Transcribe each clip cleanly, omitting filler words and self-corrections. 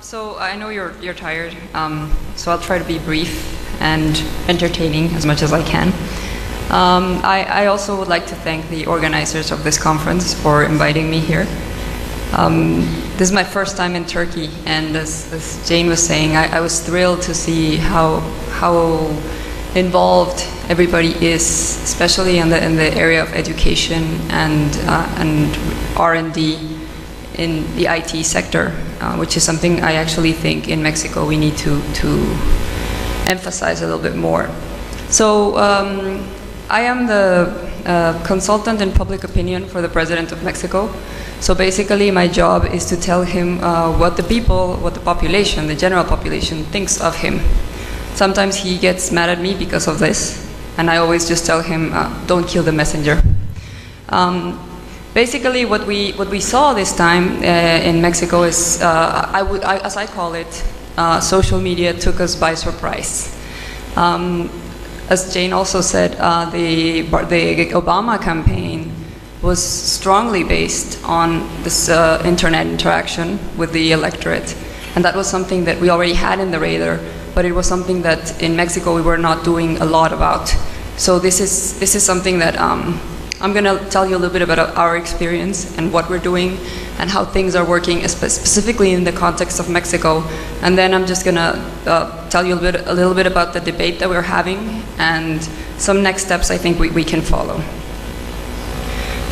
So I know you're tired, so I'll try to be brief and entertaining as much as I can. I also would like to thank the organizers of this conference for inviting me here. This is my first time in Turkey, and as Jane was saying, I was thrilled to see how involved everybody is, especially in the area of education and R&D in the IT sector, which is something I actually think in Mexico we need to emphasize a little bit more. So I am the consultant in public opinion for the President of Mexico. So basically my job is to tell him what the people, what the population, the general population thinks of him. Sometimes he gets mad at me because of this, and I always just tell him, don't kill the messenger. Basically, what we saw this time in Mexico is, as I call it, social media took us by surprise. As Jane also said, the Obama campaign was strongly based on this internet interaction with the electorate, and that was something that we already had in the radar, but it was something that in Mexico we were not doing a lot about. So this is something that I'm going to tell you a little bit about our experience and what we're doing and how things are working, specifically in the context of Mexico. And then I'm just going to tell you a little bit about the debate that we're having and some next steps I think we can follow.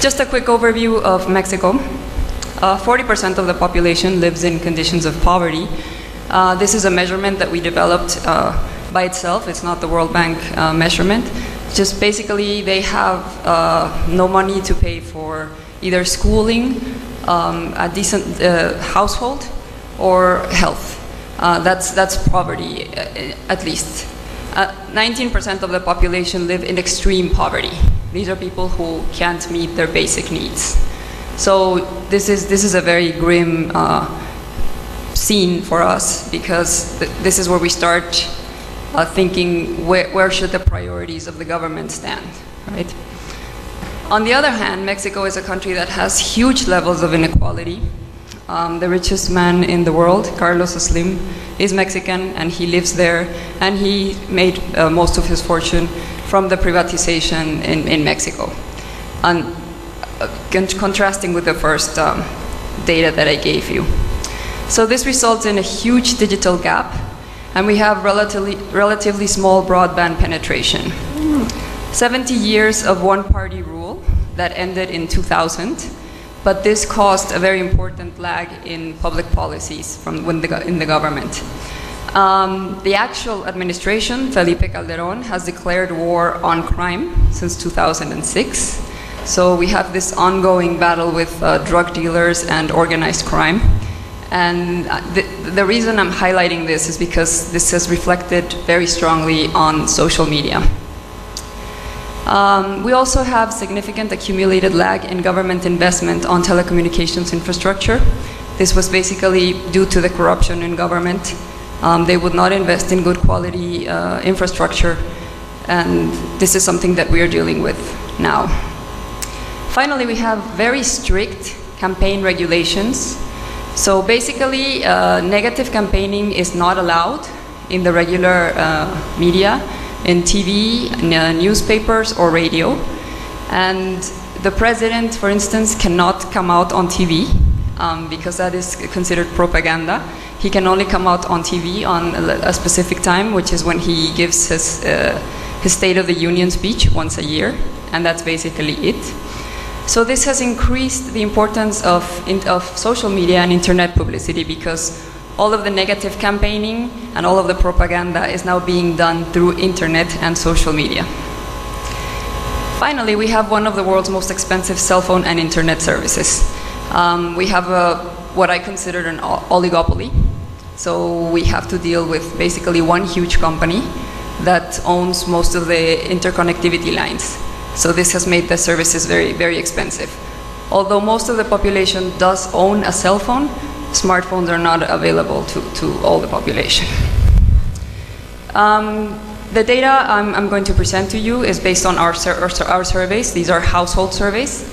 Just a quick overview of Mexico. 40% of the population lives in conditions of poverty. This is a measurement that we developed by itself. It's not the World Bank measurement. Just basically they have no money to pay for either schooling, a decent household, or health. That's poverty, at least. 19% of the population live in extreme poverty. These are people who can't meet their basic needs. So this is a very grim scene for us, because this is where we start thinking where should the priorities of the government stand, right? On the other hand, Mexico is a country that has huge levels of inequality. The richest man in the world, Carlos Slim, is Mexican, and he lives there, and he made most of his fortune from the privatization in Mexico. And contrasting with the first data that I gave you. So this results in a huge digital gap, and we have relatively small broadband penetration. 70 years of one-party rule that ended in 2000, but this caused a very important lag in public policies from in the government. The actual administration, Felipe Calderón, has declared war on crime since 2006. So we have this ongoing battle with drug dealers and organized crime. And the reason I'm highlighting this is because this has reflected very strongly on social media. We also have significant accumulated lag in government investment on telecommunications infrastructure. This was basically due to the corruption in government. They would not invest in good quality infrastructure, and this is something that we are dealing with now. Finally, we have very strict campaign regulations. So basically, negative campaigning is not allowed in the regular media, in TV, newspapers, or radio. And the president, for instance, cannot come out on TV because that is considered propaganda. He can only come out on TV on a specific time, which is when he gives his State of the Union speech once a year, and that's basically it. So this has increased the importance of social media and internet publicity, because all of the negative campaigning and all of the propaganda is now being done through internet and social media. Finally, we have one of the world's most expensive cell phone and internet services. We have what I consider an oligopoly. So we have to deal with basically one huge company that owns most of the interconnectivity lines. So this has made the services very, very expensive. Although most of the population does own a cell phone, smartphones are not available to all the population. The data I'm going to present to you is based on our surveys. These are household surveys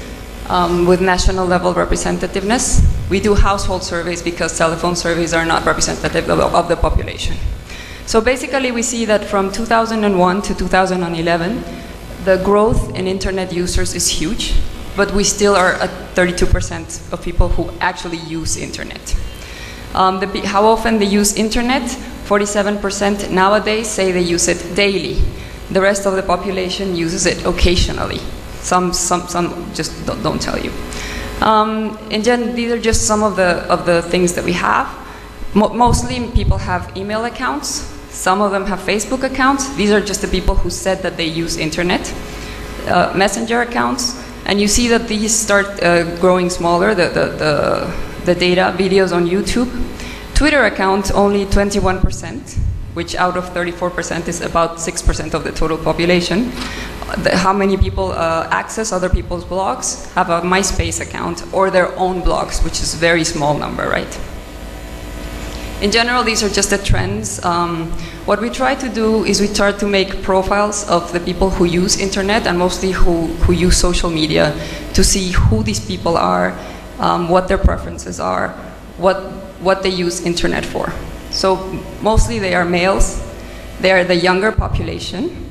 with national level representativeness. We do household surveys because telephone surveys are not representative of the population. So basically we see that from 2001 to 2011, the growth in internet users is huge, but we still are at 32% of people who actually use internet. How often they use internet? 47% nowadays say they use it daily. The rest of the population uses it occasionally. Some just don't tell you. These are just some of the things that we have. Mostly people have email accounts. Some of them have Facebook accounts. These are just the people who said that they use internet. Messenger accounts. And you see that these start growing smaller, the data, videos on YouTube. Twitter account, only 21%, which out of 34% is about 6% of the total population. How many people access other people's blogs, have a MySpace account, or their own blogs, which is a very small number, right? In general, these are just the trends. What we try to do is we try to make profiles of the people who use internet and mostly who use social media to see who these people are, what their preferences are, what they use internet for. So mostly they are males, they are the younger population,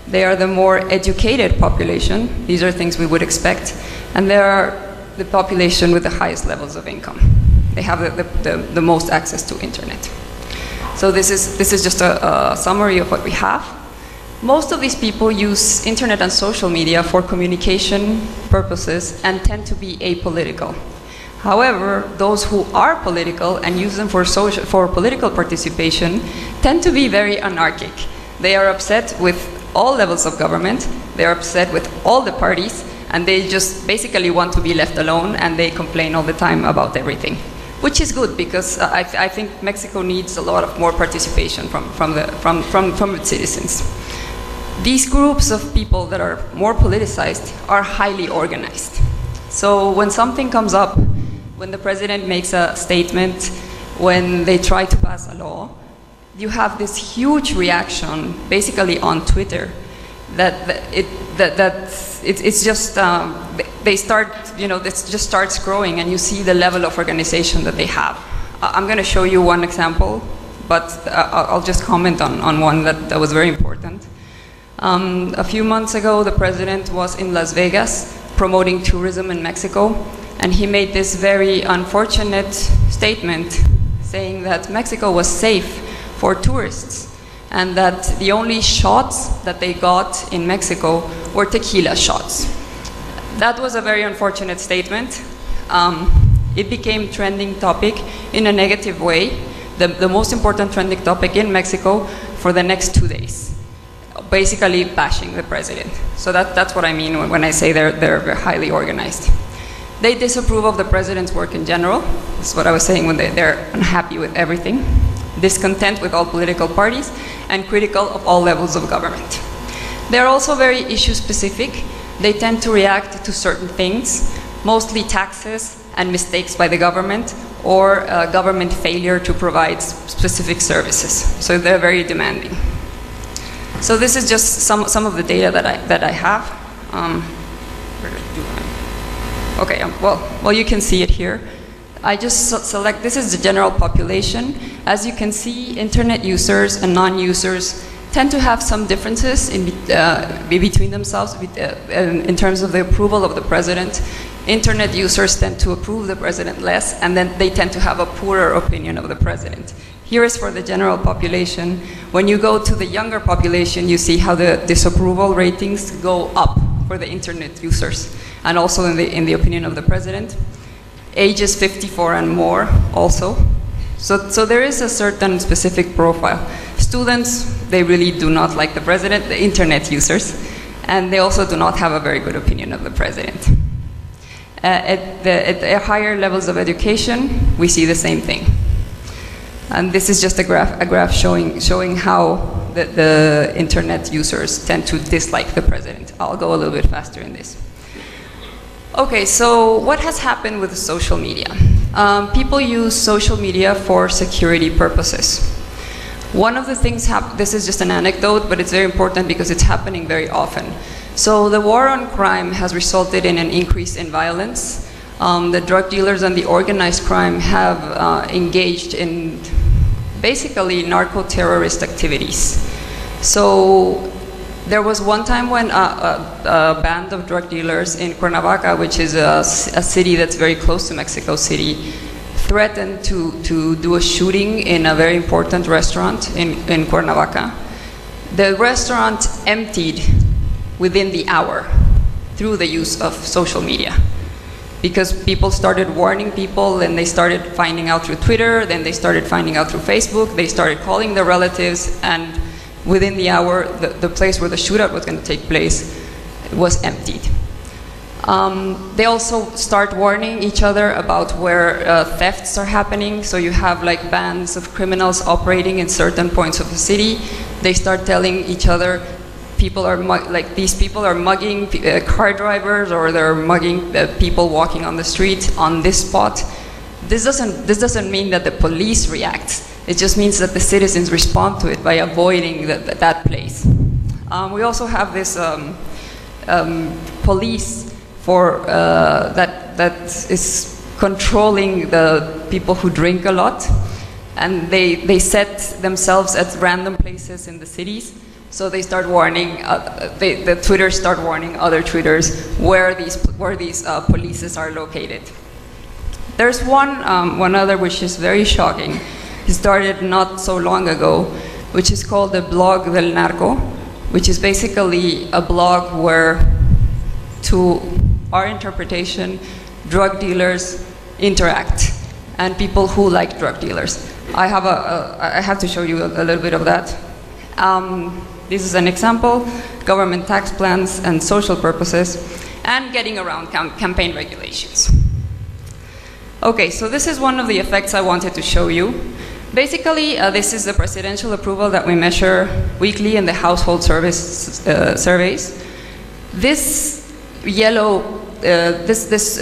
they are the more educated population, these are things we would expect, and they are the population with the highest levels of income. They have the most access to internet. So this is just a summary of what we have. Most of these people use internet and social media for communication purposes and tend to be apolitical. However, those who are political and use them for political participation tend to be very anarchic. They are upset with all levels of government, they are upset with all the parties, and they just basically want to be left alone, and they complain all the time about everything. Which is good, because I think Mexico needs a lot of more participation from its citizens. These groups of people that are more politicized are highly organized. So when something comes up, when the president makes a statement, when they try to pass a law, you have this huge reaction, basically on Twitter, it's just, they start, this just starts growing, and you see the level of organization that they have. I'm going to show you one example, but I'll just comment on one that was very important. A few months ago, the president was in Las Vegas promoting tourism in Mexico, and he made this very unfortunate statement saying that Mexico was safe for tourists, and that the only shots that they got in Mexico were tequila shots. That was a very unfortunate statement. It became trending topic in a negative way, the most important trending topic in Mexico for the next 2 days, basically bashing the president. So that's what I mean when I say they're highly organized. They disapprove of the president's work in general. That's what I was saying when they're unhappy with everything. Discontent with all political parties, and critical of all levels of government. They're also very issue-specific. They tend to react to certain things, mostly taxes and mistakes by the government, or government failure to provide specific services. So they're very demanding. So this is just some of the data that I have. Okay, well, you can see it here. I just select, this is the general population. As you can see, internet users and non-users tend to have some differences between themselves in terms of the approval of the president. Internet users tend to approve the president less, and then they tend to have a poorer opinion of the president. Here is for the general population. When you go to the younger population, you see how the disapproval ratings go up for the internet users, and also in the opinion of the president. Ages 54 and more also. So there is a certain specific profile. Students, they really do not like the president, the internet users, and they also do not have a very good opinion of the president. At the higher levels of education, we see the same thing. And this is just a graph showing how the internet users tend to dislike the president. I'll go a little bit faster in this. Okay, so what has happened with social media? People use social media for security purposes. One of the things, this is just an anecdote, but it's very important because it's happening very often. So the war on crime has resulted in an increase in violence. the drug dealers and the organized crime have engaged in basically narco-terrorist activities. So there was one time when a band of drug dealers in Cuernavaca, which is a city that's very close to Mexico City, threatened to do a shooting in a very important restaurant in Cuernavaca. The restaurant emptied within the hour through the use of social media, because people started warning people, and they started finding out through Twitter, then they started finding out through Facebook, they started calling their relatives, and within the hour, the place where the shootout was going to take place was emptied. They also start warning each other about where thefts are happening. So you have like bands of criminals operating in certain points of the city. They start telling each other, these people are mugging car drivers, or they're mugging people walking on the street on this spot. This doesn't mean that the police react. It just means that the citizens respond to it by avoiding that place. We also have this police that is controlling the people who drink a lot, and they set themselves at random places in the cities. So they start warning, the Twitters start warning other Twitters where these polices are located. There's one other which is very shocking. It started not so long ago, which is called the blog del narco, which is basically a blog where, to our interpretation, drug dealers interact, and people who like drug dealers. I have to show you a little bit of that. This is an example: government tax plans and social purposes, and getting around campaign regulations. Okay, so this is one of the effects I wanted to show you. Basically, this is the presidential approval that we measure weekly in the household surveys. This yellow, this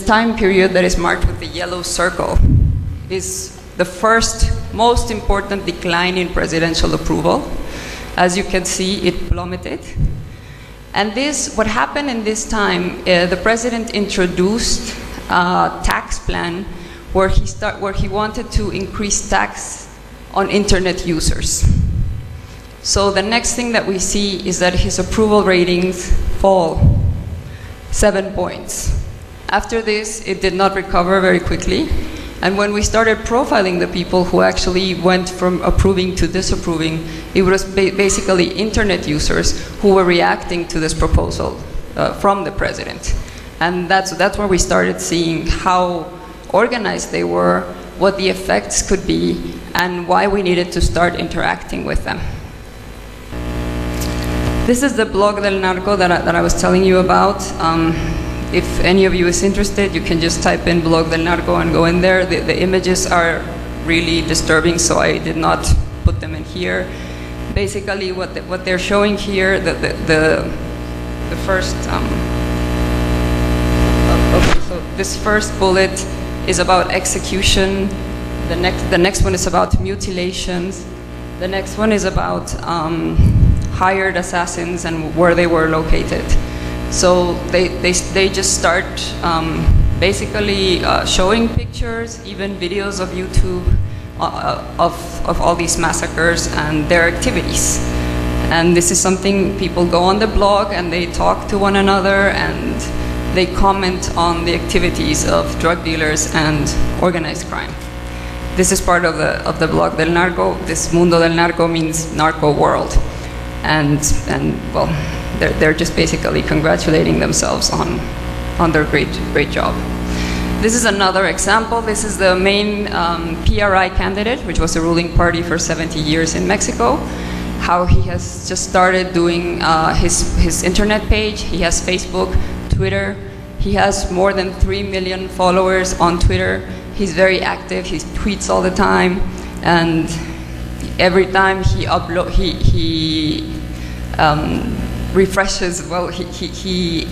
time period that is marked with the yellow circle is the first most important decline in presidential approval. As you can see, it plummeted. And what happened in this time, the president introduced a tax plan where he wanted to increase tax on internet users. So the next thing that we see is that his approval ratings fall 7 points. After this, it did not recover very quickly. And when we started profiling the people who actually went from approving to disapproving, it was basically internet users who were reacting to this proposal from the president. And that's where we started seeing how organized they were, what the effects could be, and why we needed to start interacting with them. This is the blog del narco that I was telling you about. If any of you is interested, you can just type in blog del narco and go in there. The images are really disturbing, so I did not put them in here. Basically, what they're showing here, the first, okay, so this first bullet is about execution. The next one is about mutilations. The next one is about hired assassins and where they were located. So they just start basically showing pictures, even videos of YouTube of all these massacres and their activities. And this is something people go on the blog and they talk to one another and they comment on the activities of drug dealers and organized crime. This is part of the blog del narco. This mundo del narco means narco world. And well, they're just basically congratulating themselves on their great job. This is another example. This is the main PRI candidate, which was the ruling party for 70 years in Mexico. How he has just started doing his internet page. He has Facebook, Twitter. He has more than 3 million followers on Twitter. He's very active. He tweets all the time, and every time he refreshes. Well, he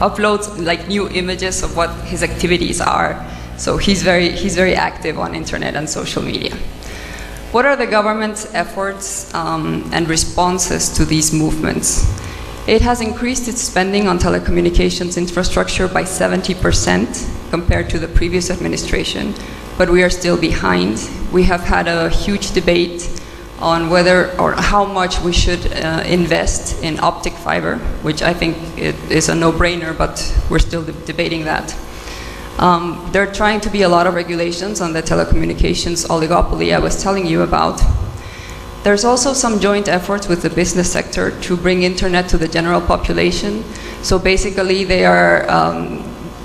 uploads like new images of what his activities are. So he's very active on internet and social media. What are the government's efforts and responses to these movements? It has increased its spending on telecommunications infrastructure by 70% compared to the previous administration, but we are still behind. We have had a huge debate on whether or how much we should invest in optic fiber, which I think it is a no-brainer, but we're still debating that. There are trying to be a lot of regulations on the telecommunications oligopoly I was telling you about. There's also some joint efforts with the business sector to bring internet to the general population. So basically they are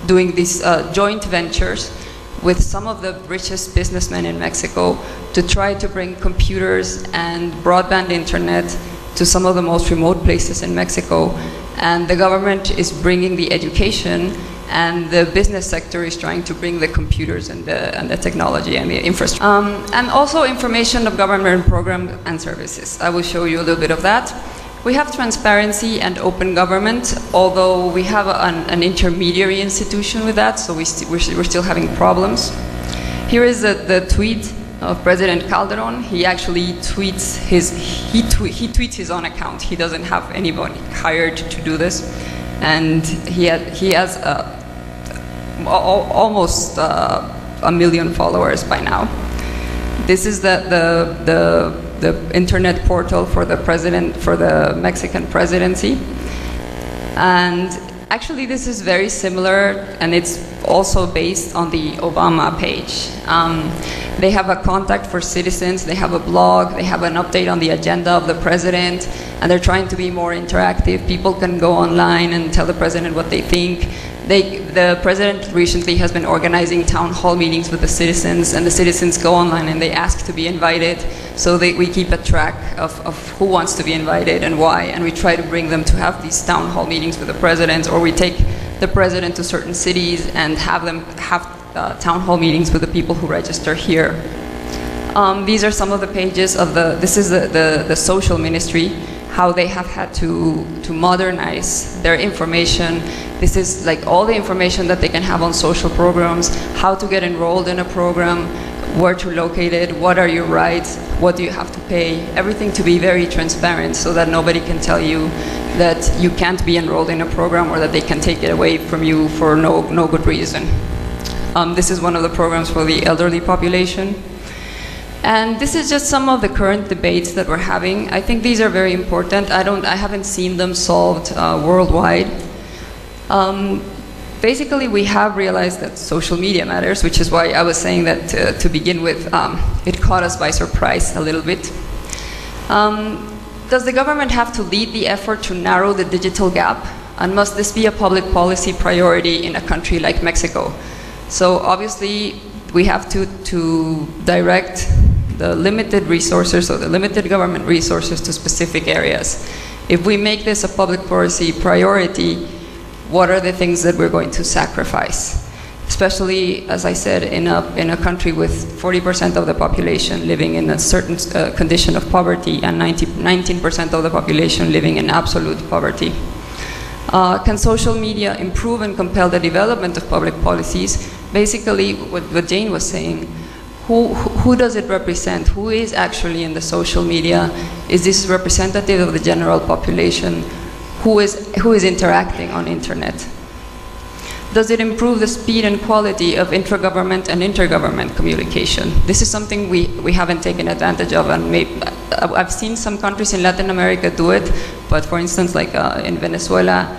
doing these joint ventures with some of the richest businessmen in Mexico to try to bring computers and broadband internet to some of the most remote places in Mexico. And the government is bringing the education, and the business sector is trying to bring the computers and the technology and the infrastructure. And also information of government programs and services. I will show you a little bit of that. We have transparency and open government, although we have an intermediary institution with that, so we're still having problems. Here is the tweet of President Calderon. He actually tweets he tweets his own account. He doesn't have anybody hired to do this, and he has almost 1 million followers by now. This is the internet portal for the Mexican presidency, and actually this is very similar, and it's also based on the Obama page. They have a contact for citizens, they have a blog, they have an update on the agenda of the president, and they're trying to be more interactive. People can go online and tell the president what they think. The president recently has been organizing town hall meetings with the citizens, and the citizens go online and they ask to be invited. So we keep a track of who wants to be invited and why, and we try to bring them to have these town hall meetings with the president, or we take the president to certain cities and have them have town hall meetings with the people who register here. These are some of the pages of this is the social ministry, how they have had to modernize their information. This is like all the information that they can have on social programs, how to get enrolled in a program, where to locate it, what are your rights, what do you have to pay, everything to be very transparent so that nobody can tell you that you can't be enrolled in a program or that they can take it away from you for no good reason. This is one of the programs for the elderly population. And this is just some of the current debates that we're having. I think these are very important. I haven't seen them solved worldwide. Basically, we have realized that social media matters, which is why I was saying that to begin with, it caught us by surprise a little bit. Does the government have to lead the effort to narrow the digital gap? And must this be a public policy priority in a country like Mexico? So obviously, we have to direct the limited resources or the limited government resources to specific areas. If we make this a public policy priority, what are the things that we're going to sacrifice? Especially, as I said, in a country with 40% of the population living in a certain condition of poverty and 19% of the population living in absolute poverty. Can social media improve and compel the development of public policies? Basically, what Jane was saying, who does it represent? Who is actually in the social media? Is this representative of the general population? Who is interacting on internet? Does it improve the speed and quality of intragovernment and intergovernment communication? This is something we haven't taken advantage of, and I've seen some countries in Latin America do it, but for instance, like in Venezuela,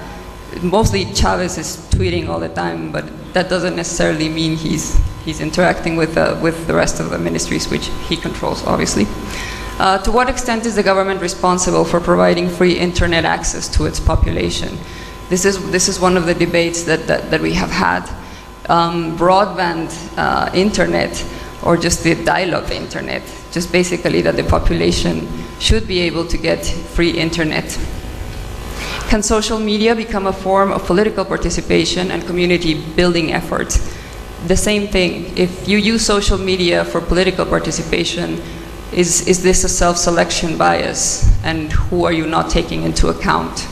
mostly Chavez is tweeting all the time, but that doesn't necessarily mean he's interacting with the rest of the ministries, which he controls, obviously. To what extent is the government responsible for providing free internet access to its population? This is one of the debates that we have had. Broadband internet, or just the dial-up internet, just basically that the population should be able to get free internet. Can social media become a form of political participation and community building efforts? The same thing. If you use social media for political participation, is this a self-selection bias? And who are you not taking into account?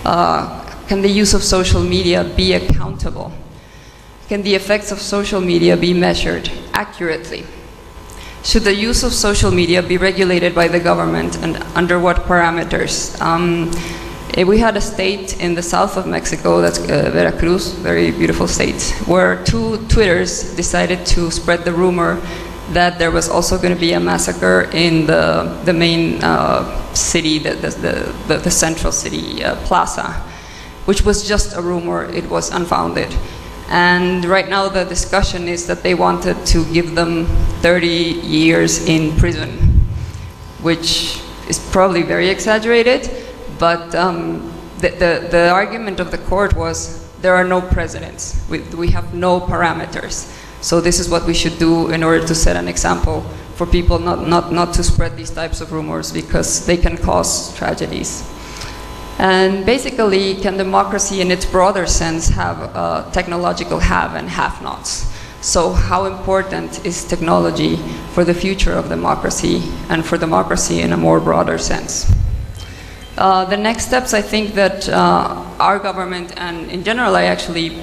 Can the use of social media be accountable? Can the effects of social media be measured accurately? Should the use of social media be regulated by the government, and under what parameters? We had a state in the south of Mexico, that's Veracruz, very beautiful state, where two Twitters decided to spread the rumor that there was also going to be a massacre in the main city, the central city plaza, which was just a rumor. It was unfounded. And right now the discussion is that they wanted to give them 30 years in prison, which is probably very exaggerated, but the argument of the court was there are no precedents. We have no parameters. So this is what we should do in order to set an example for people not to spread these types of rumors, because they can cause tragedies. And basically, can democracy in its broader sense have technological have and have-nots? So how important is technology for the future of democracy and for democracy in a more broader sense? The next steps, I think that our government, and in general I actually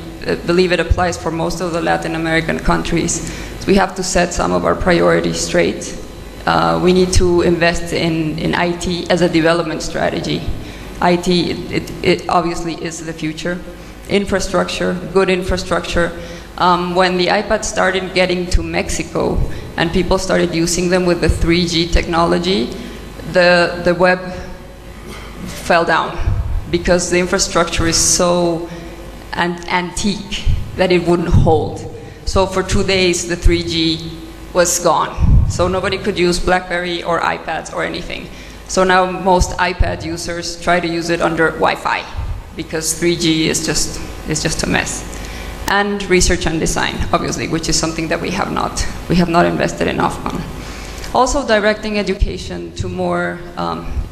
believe it applies for most of the Latin American countries, we have to set some of our priorities straight. We need to invest in IT as a development strategy. IT, it obviously is the future. Infrastructure, good infrastructure. When the iPad started getting to Mexico and people started using them with the 3G technology, the web fell down because the infrastructure is so antique that it wouldn't hold. So for 2 days the 3G was gone. So nobody could use BlackBerry or iPads or anything. So now most iPad users try to use it under Wi-Fi because 3G is just a mess. And research and design, obviously, which is something that we have not invested enough on. Also directing education to more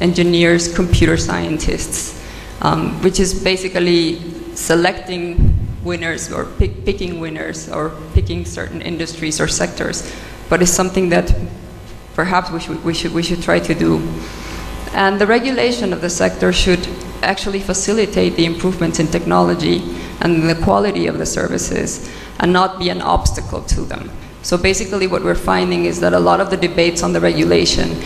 engineers, computer scientists, which is basically selecting winners or picking winners or picking certain industries or sectors, but it's something that perhaps we should try to do. And the regulation of the sector should actually facilitate the improvements in technology and the quality of the services and not be an obstacle to them. So basically what we're finding is that a lot of the debates on the regulation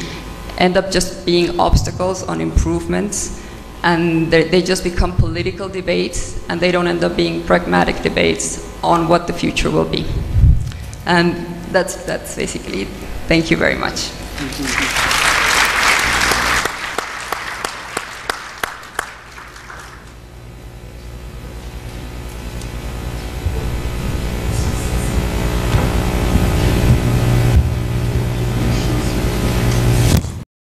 end up just being obstacles on improvements, and they just become political debates, and they don't end up being pragmatic debates on what the future will be. And that's basically it. Thank you very much.